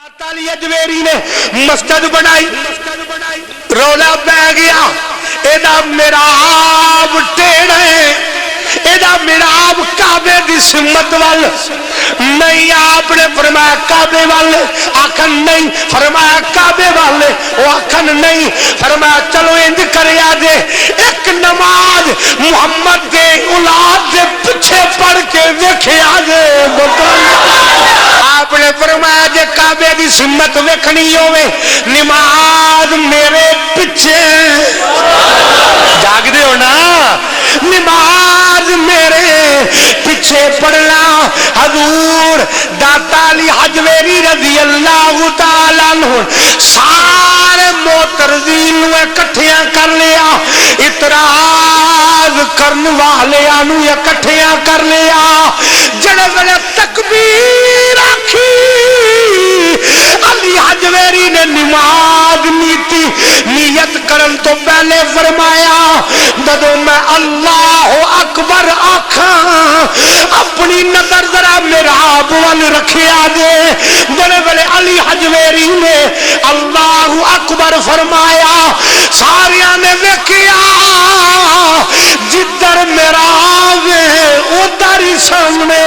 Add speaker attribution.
Speaker 1: تالی اجویری نے مسجد بنائی رولا پہ گیا ایدہ مراب ٹیڑے ایدہ مراب کعبے دی سمت وال نہیں آپ نے فرمایا کعبے والے آکھن نہیں فرمایا کعبے والے وہ آکھن نہیں فرمایا چلو اند کریا دے ایک نماز محمد دے اولاد دے پچھے پڑھ کے ویکھیا دے آپ نے فرمایا جے کعبے دی سمت ویکھنی ہوئے نماز میرے پیچھے جاگ دے ہو نا نماز میرے پیچھے پڑھنا حضور داتا علی حجویری رضی اللہ تعالیٰ عنہ سارے معترضین اکٹھیاں کر لیا اعتراض کرن والے انو اکٹھیاں کر لیا جڑے ویلے تکبیر آکھی علی حجویری نے نماز نیت کرن تو پہلے فرمایا جدو میں اللہ اکبر آکھاں اپنی نظر ذرا محراب وال رکھیا دے جڑے ویلے علی حجویری نے اللہ اکبر فرمایا ساریاں نے ویکھیا جدھر محراب ہے ادھر ہی سامنے